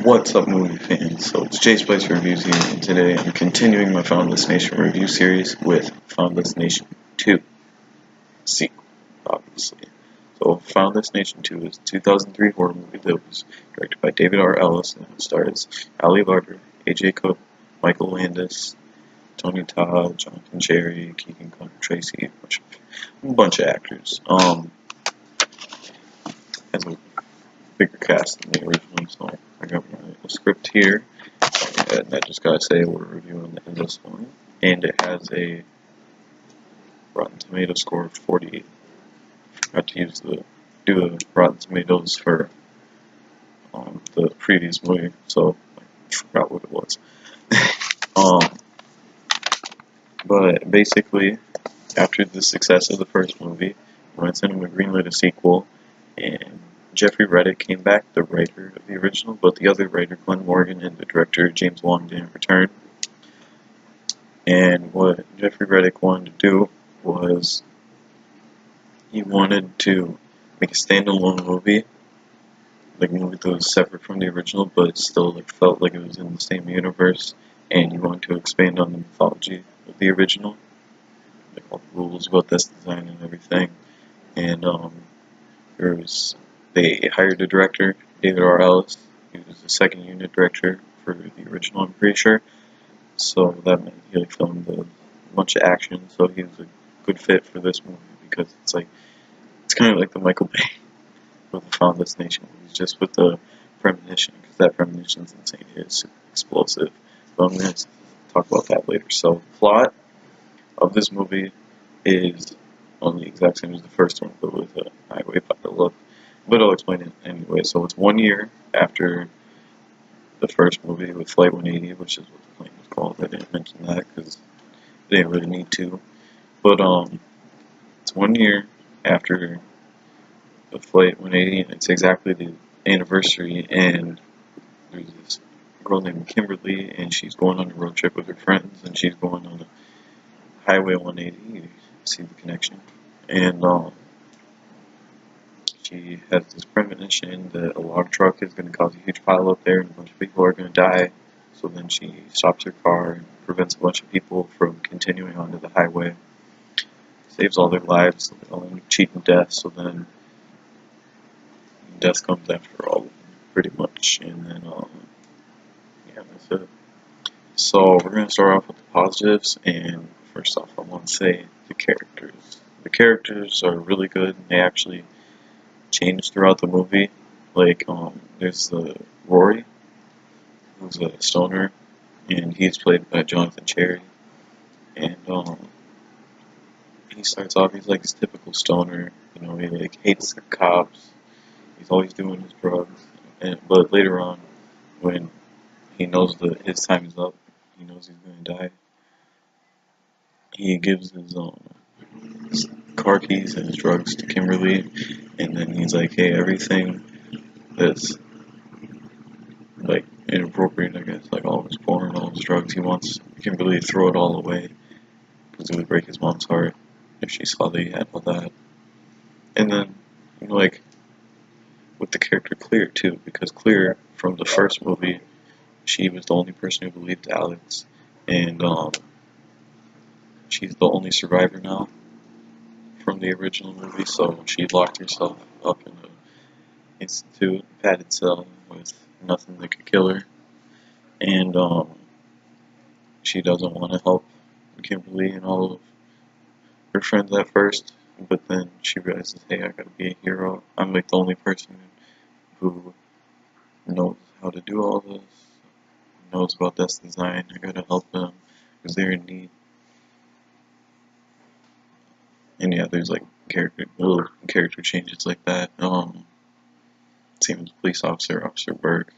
What's up, movie fans? So it's Jay's Place Reviews here, and today I'm continuing my Foundless Nation review series with Foundless Nation 2 sequel, obviously. So Foundless Nation 2 is a 2003 horror movie that was directed by David R. Ellis and it stars Ali Larter, A.J. Cook, Michael Landis, Tony Todd, Jonathan Cherry, Keegan Connor Tracy, a bunch of actors. Has a bigger cast than the original, so I got my script here, and I just gotta say we're reviewing this one, and it has a Rotten Tomato score of 48. I had to do the Rotten Tomatoes for the previous movie, so I forgot what it was. um, but basically, after the success of the first movie, Ryan Cinema greenlit a sequel, and Jeffrey Reddick came back, the writer of the original, but the other writer, Glenn Morgan, and the director, James Wan, didn't return. And what Jeffrey Reddick wanted to do was he wanted to make a standalone movie, like a movie that was separate from the original, but still felt like it was in the same universe, and he wanted to expand on the mythology of the original, like all the rules about this design and everything. And they hired a director, David R. Ellis. He was the second unit director for the original, I'm pretty sure. So that meant he filmed a bunch of action. So he was a good fit for this movie because it's kind of like the Michael Bay with the Foundless Nation movies, just with the premonition, because that premonition is insane. It is super explosive. But I'm going to talk about that later. So the plot of this movie is on the exact same as the first one, but with a highway pilot look. But I'll explain it anyway. So it's 1 year after the first movie with Flight 180, which is what the plane was called. I didn't mention that because they didn't really need to. But it's 1 year after the Flight 180, and it's exactly the anniversary. And there's this girl named Kimberly, and she's going on a road trip with her friends, and she's going on a Highway 180. You see the connection, and she has this premonition that a log truck is going to cause a huge pile up there and a bunch of people are going to die. So then she stops her car and prevents a bunch of people from continuing onto the highway. Saves all their lives, so they all end up cheating death. So then death comes after all of them, pretty much. And then, yeah, that's it. So we're going to start off with the positives. And first off, I want to say the characters. The characters are really good, and they actually changed throughout the movie. Like, there's the Rory, who's a stoner, and he's played by Jonathan Cherry. And he starts off, he's like this typical stoner. You know, he hates the cops. He's always doing his drugs. But later on, when he knows that his time is up, he knows he's going to die. He gives his car keys and his drugs to Kimberly, and then he's like, hey, everything that's like inappropriate, I guess, like all of his porn, all of his drugs, he wants Kimberly to throw it all away because it would break his mom's heart if she saw that he had all that. And then, like, with the character Clear too, because Clear from the first movie, she was the only person who believed Alex, and she's the only survivor now from the original movie, so she locked herself up in an institute, padded cell with nothing that could kill her, and she doesn't want to help Kimberly and all of her friends at first, but then she realizes, hey, I gotta be a hero. I'm like the only person who knows how to do all this, knows about this design. I gotta help them because they're in need. And yeah, there's like little character changes like that. Same as police officer, Officer Burke.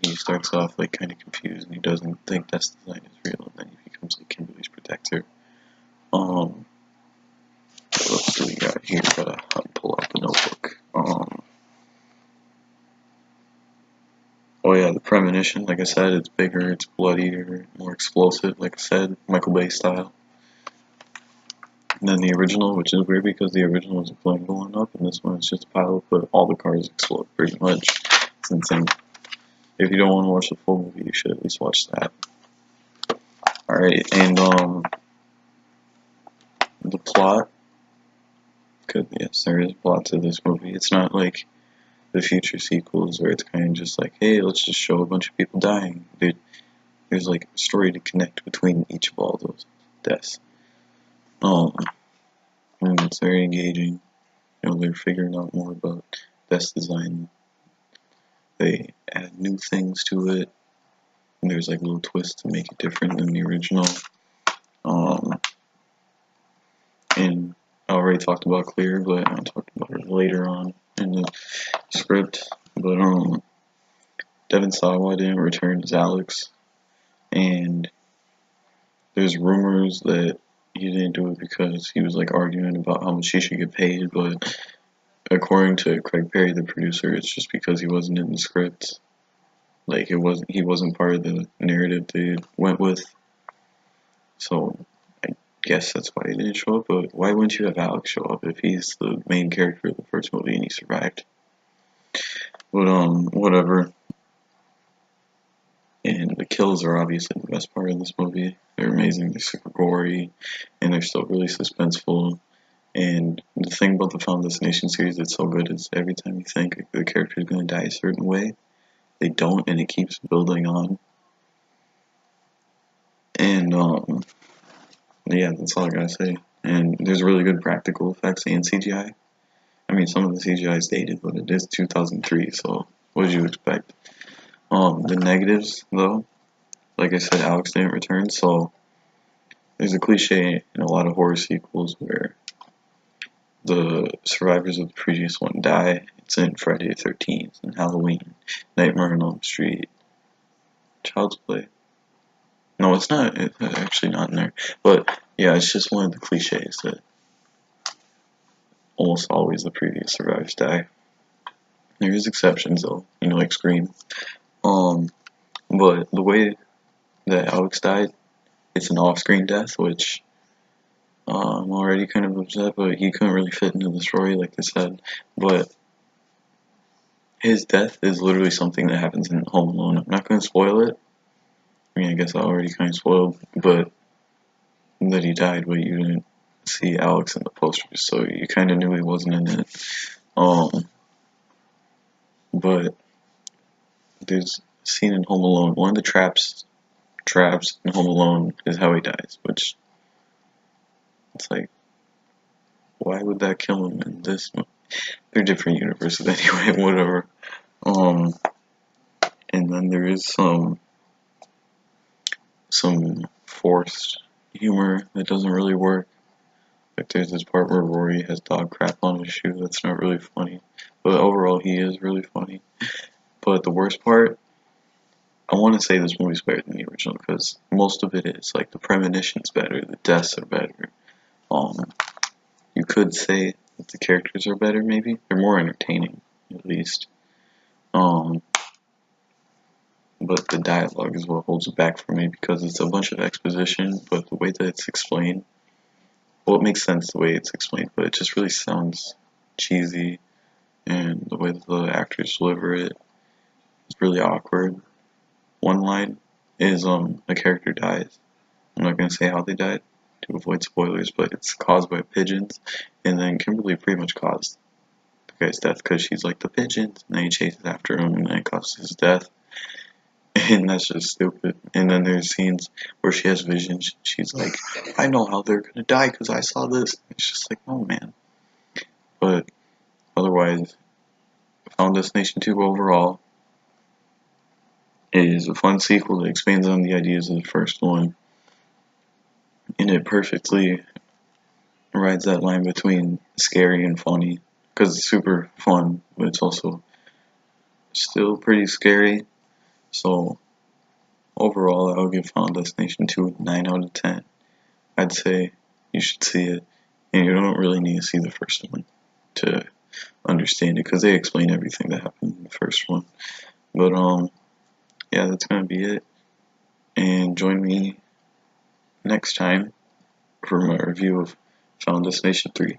He starts off like kind of confused and he doesn't think this design is real, and then he becomes like Kimberly's protector. What else do we got here? Gotta pull out the notebook. Oh yeah, the premonition, like I said, it's bigger, it's bloodier, more explosive, like I said, Michael Bay style. And then the original, which is weird because the original was a plane going up, and this one is just a pilot, but all the cars explode pretty much. It's insane. If you don't want to watch the full movie, you should at least watch that. Alright, and the plot, because yes, there is a plot to this movie. It's not like the future sequels where it's kind of just like, hey, let's just show a bunch of people dying. There's like a story to connect between each of all those deaths. And it's very engaging. You know, they're figuring out more about death design. They add new things to it, and there's like little twists to make it different than the original. And I already talked about Clear, but I'll talk about it later on in the script. But Devin Sawa didn't return as Alex, and there's rumors that he didn't do it because he was like arguing about how much he should get paid, but according to Craig Perry, the producer, it's just because he wasn't in the script. Like he wasn't part of the narrative they went with. So I guess that's why he didn't show up. But why wouldn't you have Alex show up if he's the main character of the first movie and he survived? But whatever. And the kills are obviously the best part of this movie. They're amazing. They're super gory, and they're still really suspenseful. And the thing about the Final Destination series that's so good is every time you think the character is going to die a certain way, they don't, and it keeps building on. And yeah, that's all I gotta say. And there's really good practical effects and CGI. I mean, some of the CGI is dated, but it is 2003, so what did you expect? The negatives, though, like I said, Alex didn't return, so there's a cliche in a lot of horror sequels where the survivors of the previous one die. It's in Friday the 13th, and Halloween, Nightmare on Elm Street, Child's Play. No, it's not. It's actually not in there. But yeah, it's just one of the cliches that almost always the previous survivors die. There is exceptions though, you know, like Scream. But the way that Alex died, it's an off-screen death, which I'm already kind of upset, but he couldn't really fit into the story, like I said. But his death is literally something that happens in Home Alone. I'm not going to spoil it. I mean, I guess I already kind of spoiled, but that he died, but you didn't see Alex in the posters, so you kind of knew he wasn't in it. But there's a scene in Home Alone. One of the traps in Home Alone is how he dies, which it's like, why would that kill him in this one? They're different universes anyway, whatever. And then there is some forced humor that doesn't really work. Like there's this part where Rory has dog crap on his shoe that's not really funny. But overall he is really funny. But the worst part, I want to say this movie's better than the original because most of it is. Like the premonition's better, the deaths are better. You could say that the characters are better maybe. They're more entertaining, at least. But the dialogue is what holds it back for me because it's a bunch of exposition, but the way that it's explained, well, it makes sense the way it's explained, but it just really sounds cheesy, and the way that the actors deliver it is really awkward. One line is a character dies. I'm not going to say how they died to avoid spoilers, but it's caused by pigeons, and then Kimberly pretty much caused the guy's death because she's like, the pigeons, and then he chases after him, and then it causes his death. And that's just stupid. And then there's scenes where she has visions. She's like, I know how they're gonna die because I saw this. It's just like, oh man. But otherwise, Final Destination 2 overall is a fun sequel that expands on the ideas of the first one. And it perfectly rides that line between scary and funny. Because it's super fun, but it's also still pretty scary. So overall, I'll give Final Destination 2 a 9 out of 10. I'd say you should see it, and you don't really need to see the first one to understand it, because they explain everything that happened in the first one. But yeah, that's gonna be it, and join me next time for my review of Final Destination 3.